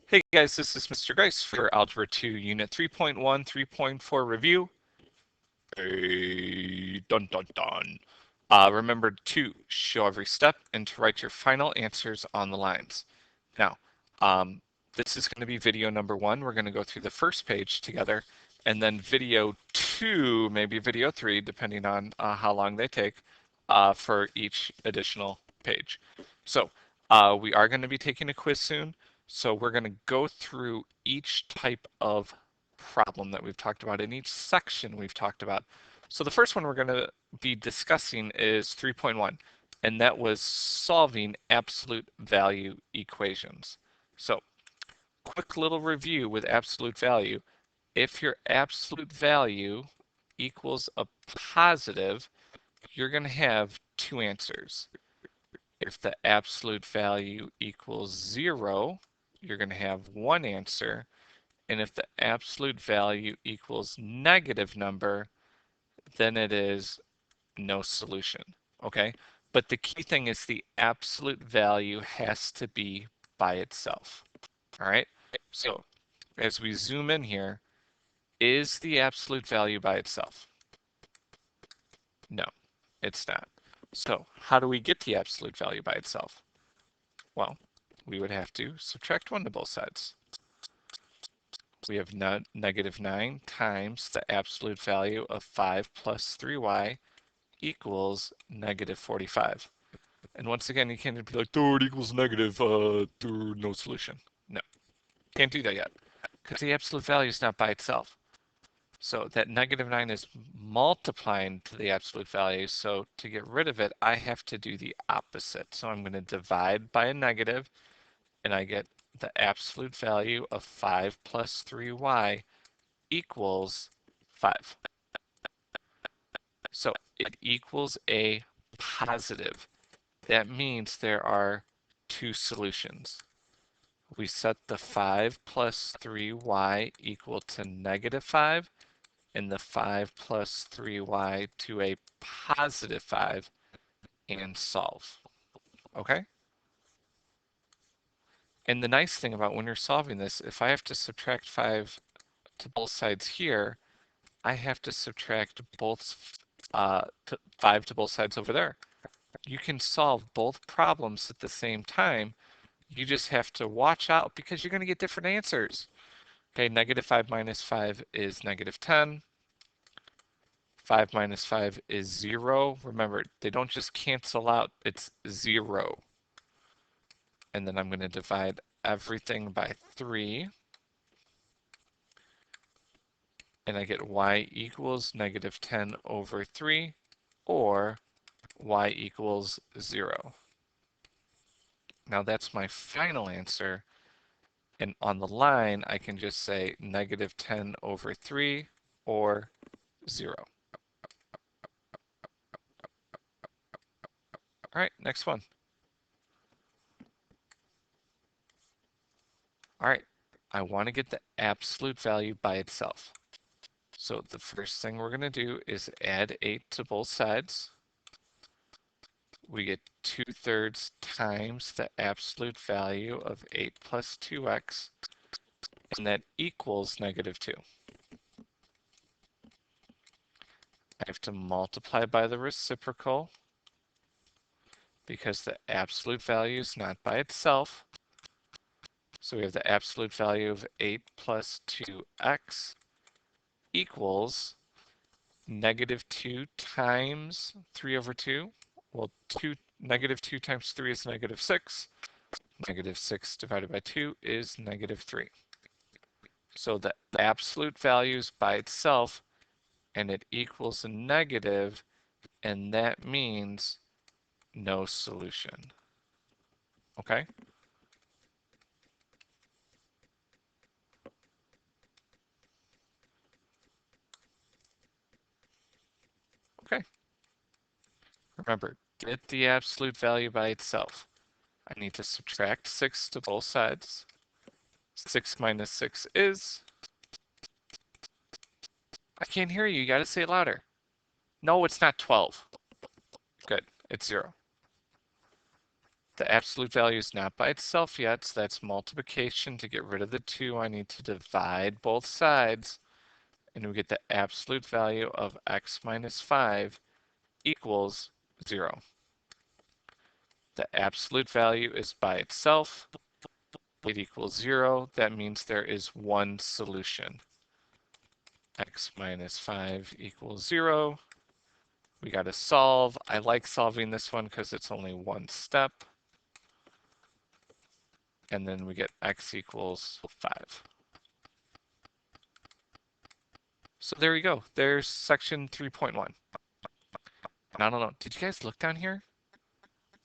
Hey guys, this is Mr. Grice for Algebra 2 Unit 3.1, 3.4 review. Hey, dun dun dun. Remember to show every step and to write your final answers on the lines. Now, this is going to be video number 1. We're going to go through the first page together, and then video 2, maybe video 3, depending on how long they take, for each additional page. So, we are going to be taking a quiz soon. So we're going to go through each type of problem that we've talked about in each section we've talked about. So the first one we're going to be discussing is 3.1, and that was solving absolute value equations. So quick little review with absolute value. If your absolute value equals a positive, you're going to have two answers. If the absolute value equals 0, you're going to have one answer. And if the absolute value equals negative number, then it is no solution. Okay? But the key thing is the absolute value has to be by itself. All right? So as we zoom in here, is the absolute value by itself? No, it's not. So how do we get the absolute value by itself? Well, we would have to subtract 1 to both sides. We have negative 9 times the absolute value of 5 plus 3y equals negative 45. And once again, you can't be like, oh, it equals negative, no solution. No, can't do that yet, because the absolute value is not by itself. So that negative 9 is multiplying to the absolute value. So to get rid of it, I have to do the opposite. So I'm going to divide by a negative, and I get the absolute value of 5 plus 3y equals 5. So it equals a positive. That means there are two solutions. We set the 5 plus 3y equal to negative 5, and the 5 plus 3y to a positive 5, and solve. Okay? And the nice thing about when you're solving this, if I have to subtract 5 to both sides here, I have to subtract both 5 to both sides over there. You can solve both problems at the same time. You just have to watch out because you're going to get different answers. Okay, negative 5 minus 5 is negative 10. 5 minus 5 is 0. Remember, they don't just cancel out, it's 0. And then I'm going to divide everything by 3. And I get y equals negative 10 over 3, or y equals 0. Now that's my final answer. And on the line, I can just say negative 10 over 3 or 0. All right, next one. All right, I want to get the absolute value by itself. So the first thing we're going to do is add 8 to both sides. We get 2/3 times the absolute value of 8 plus 2x, and that equals negative 2. I have to multiply by the reciprocal because the absolute value is not by itself. So we have the absolute value of 8 plus 2x equals negative 2 times 3 over 2. Well, negative 2 times 3 is negative 6. Negative 6 divided by 2 is negative 3. So the absolute value is by itself, and it equals a negative, and that means no solution. Okay? Okay. Remember, get the absolute value by itself. I need to subtract 6 to both sides. 6 minus 6 is... I can't hear you. You got to say it louder. No, it's not 12. Good. It's 0. The absolute value is not by itself yet, so that's multiplication. To get rid of the 2, I need to divide both sides, and we get the absolute value of x minus 5 equals 0. The absolute value is by itself. It equals 0. That means there is one solution. X minus 5 equals 0. We got to solve. I like solving this one because it's only one step. And then we get x equals 5. So there you go. There's section 3.1. And I don't know, did you guys look down here?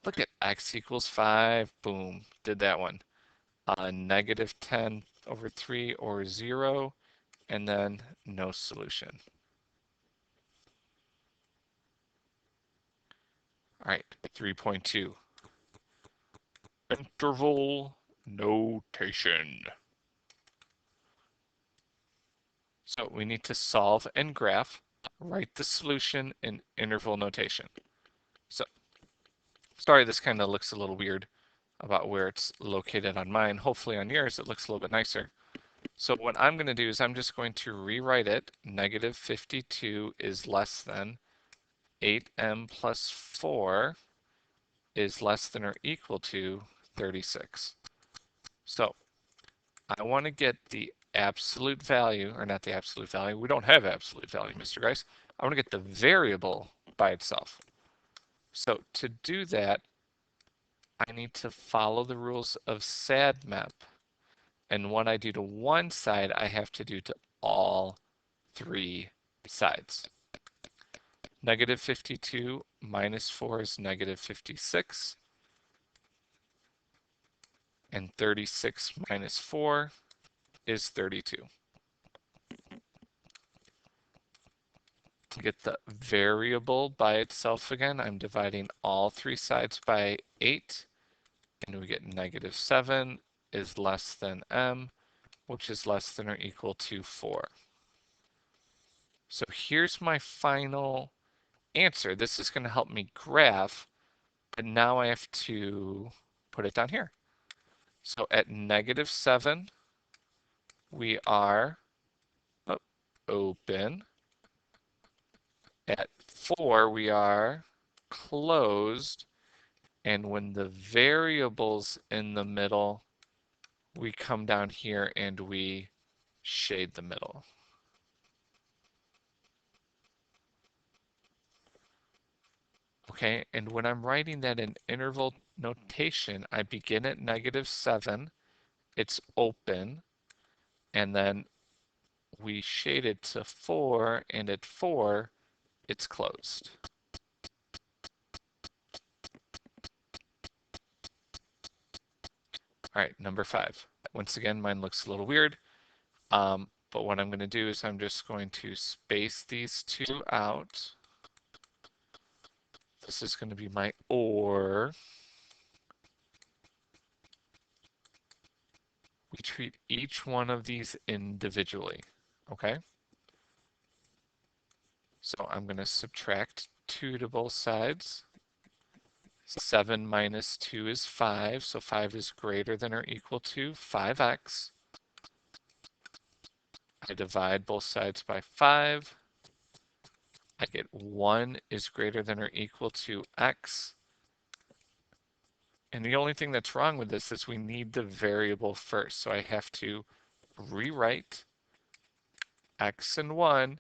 Look at x equals 5. Boom, did that one. Negative 10 over 3 or 0, and then no solution. All right, 3.2. Interval notation. So we need to solve and graph, write the solution in interval notation. So, sorry this kind of looks a little weird about where it's located on mine. Hopefully on yours it looks a little bit nicer. So what I'm going to do is I'm just going to rewrite it. Negative 52 is less than 8m plus 4 is less than or equal to 36. So I want to get the absolute value, or not the absolute value, we don't have absolute value, Mr. Grice. I want to get the variable by itself. So to do that, I need to follow the rules of SADMAP. And what I do to one side, I have to do to all three sides. Negative 52 minus 4 is negative 56. And 36 minus 4 is 32. To get the variable by itself again, I'm dividing all three sides by 8, and we get negative 7 is less than m, which is less than or equal to 4. So here's my final answer. This is going to help me graph, but now I have to put it down here. So at negative 7, we are open. At 4, we are closed. And when the variable's in the middle, we come down here and we shade the middle. Okay, and when I'm writing that in interval notation, I begin at negative 7, it's open, and then we shade it to 4, and at 4, it's closed. All right, number 5. Once again, mine looks a little weird, but what I'm going to do is I'm just going to space these two out. This is going to be my OR. We treat each one of these individually, okay? So I'm going to subtract 2 to both sides. 7 minus 2 is 5, so 5 is greater than or equal to 5x. I divide both sides by 5. I get 1 is greater than or equal to x. And the only thing that's wrong with this is we need the variable first. So I have to rewrite x and 1,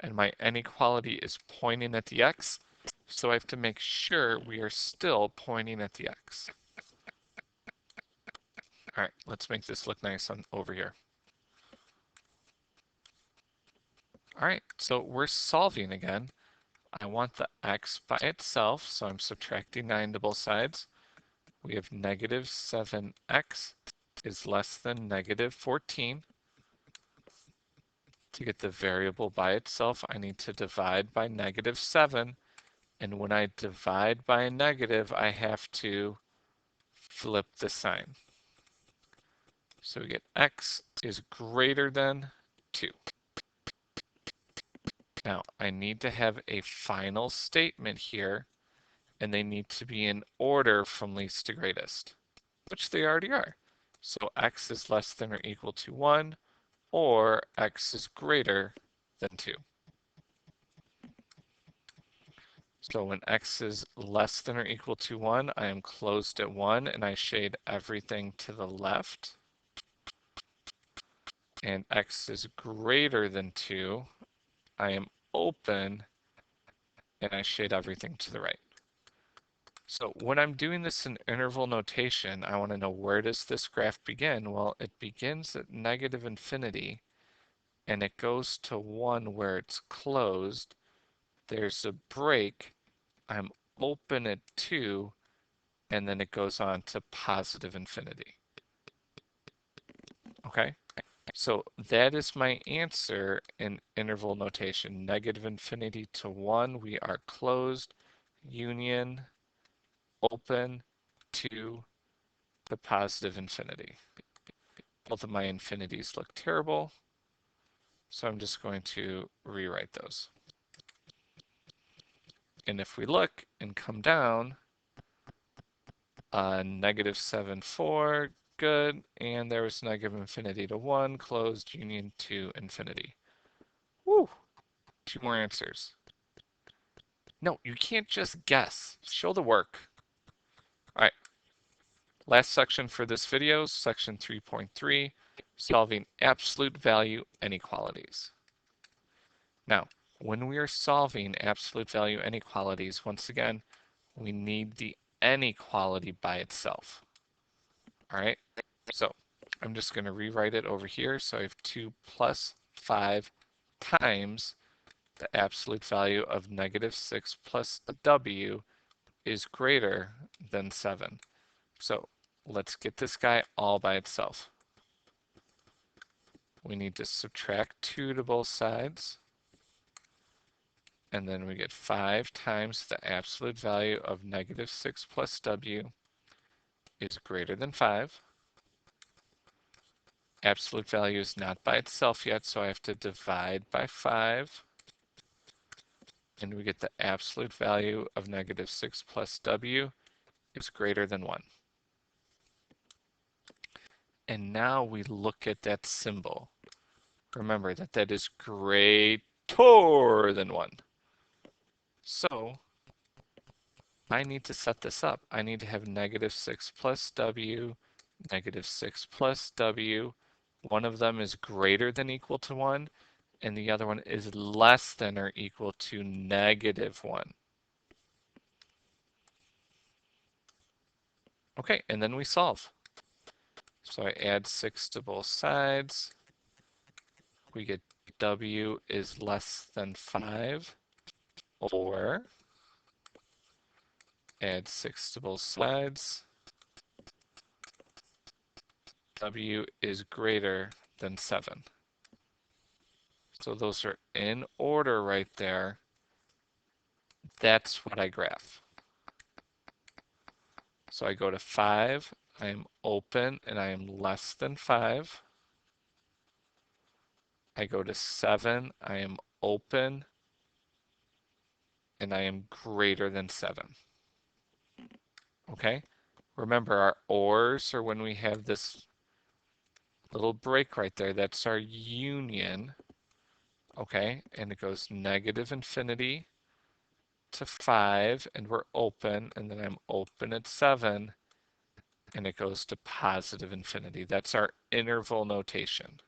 and my inequality is pointing at the x. So I have to make sure we are still pointing at the x. All right, let's make this look nice on over here. All right, so we're solving again. I want the x by itself, so I'm subtracting 9 to both sides. We have negative 7x is less than negative 14. To get the variable by itself, I need to divide by negative 7. And when I divide by a negative, I have to flip the sign. So we get x is greater than 2. Now, I need to have a final statement here, and they need to be in order from least to greatest, which they already are. So x is less than or equal to 1, or x is greater than 2. So when x is less than or equal to 1, I am closed at 1, and I shade everything to the left. And x is greater than 2, I am open, and I shade everything to the right. So when I'm doing this in interval notation, I want to know, where does this graph begin? Well, it begins at negative infinity, and it goes to 1 where it's closed. There's a break. I'm open at 2, and then it goes on to positive infinity. Okay, so that is my answer in interval notation. Negative infinity to 1, we are closed, union, open, 2 to positive infinity. Both of my infinities look terrible, so I'm just going to rewrite those. And if we look and come down, negative 7, 4, good, and there was negative infinity to 1, closed, union to infinity. Woo! 2 more answers. No, you can't just guess. Show the work. All right. Last section for this video, section 3.3, solving absolute value inequalities. Now, when we are solving absolute value inequalities, once again, we need the inequality by itself. All right, so I'm just going to rewrite it over here. So I have 2 plus 5 times the absolute value of negative 6 plus w is greater than 7. So let's get this guy all by itself. We need to subtract 2 to both sides. And then we get 5 times the absolute value of negative 6 plus w is greater than 5. Absolute value is not by itself yet, so I have to divide by 5. And we get the absolute value of negative 6 plus w is greater than 1. And now we look at that symbol. Remember that that is greater than 1. So I need to set this up. I need to have negative 6 plus w, negative 6 plus w. One of them is greater than equal to 1, and the other one is less than or equal to negative 1. Okay, and then we solve. So I add 6 to both sides. We get w is less than 5, or add 6 to both sides. W is greater than 7. So those are in order right there. That's what I graph. So I go to 5, I am open, and I am less than 5. I go to 7, I am open, and I am greater than 7. Okay? Remember, our ors are when we have this little break right there. That's our union. Okay? And it goes negative infinity to 5, and we're open, and then I'm open at 7, and it goes to positive infinity. That's our interval notation.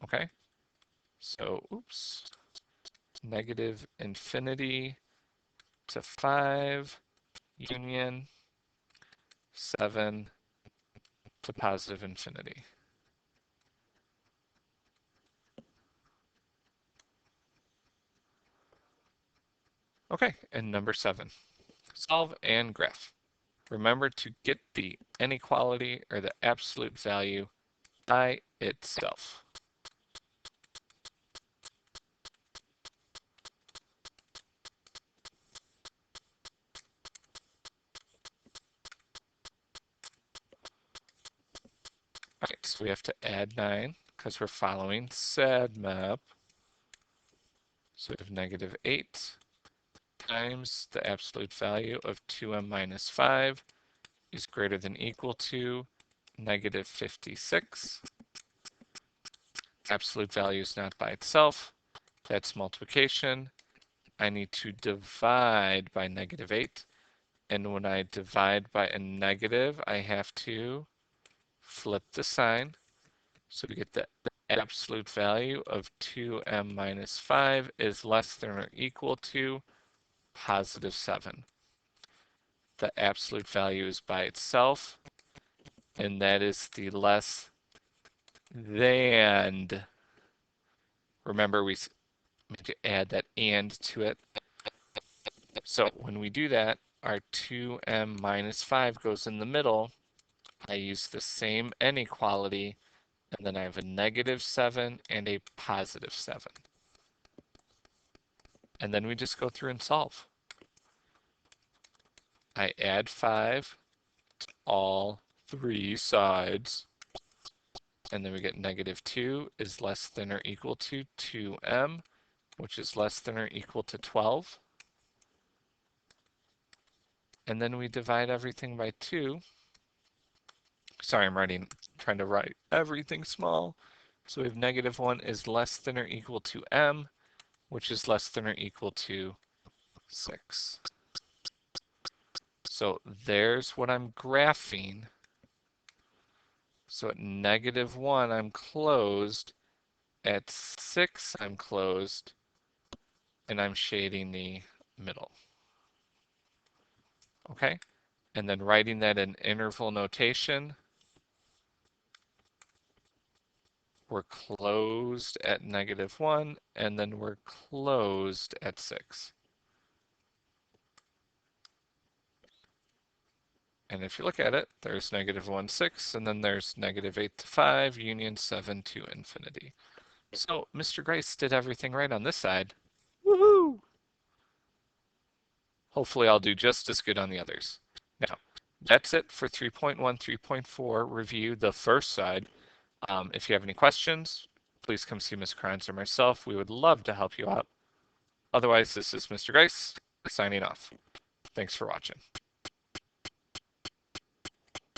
Okay? So, oops, negative infinity to 5, union 7 to positive infinity. Okay, and number 7, solve and graph. Remember to get the inequality or the absolute value by itself. All right, so we have to add 9 because we're following SAD map. So we have negative 8 times the absolute value of 2m minus 5 is greater than equal to negative 56. Absolute value is not by itself. That's multiplication. I need to divide by negative 8. And when I divide by a negative, I have to flip the sign. So we get the absolute value of 2m minus 5 is less than or equal to positive 7. The absolute value is by itself, and that is the less than. Remember, we need to add that and to it. So when we do that, our 2m minus 5 goes in the middle. I use the same inequality, and then I have a negative 7 and a positive 7. And then we just go through and solve. I add 5 to all three sides, and then we get negative 2 is less than or equal to 2m, which is less than or equal to 12. And then we divide everything by 2. Sorry, I'm trying to write everything small. So we have negative 1 is less than or equal to m, which is less than or equal to 6. So there's what I'm graphing. So at negative 1, I'm closed. At 6, I'm closed. And I'm shading the middle. Okay? And then writing that in interval notation, we're closed at negative 1, and then we're closed at 6. And if you look at it, there's negative 1, 6, and then there's negative 8 to 5, union 7 to infinity. So Mr. Grice did everything right on this side. Woohoo! Hopefully I'll do just as good on the others. Now, that's it for 3.1, 3.4. Review the first side. If you have any questions, please come see Ms. Carranza or myself. We would love to help you out. Otherwise, this is Mr. Grice signing off. Thanks for watching.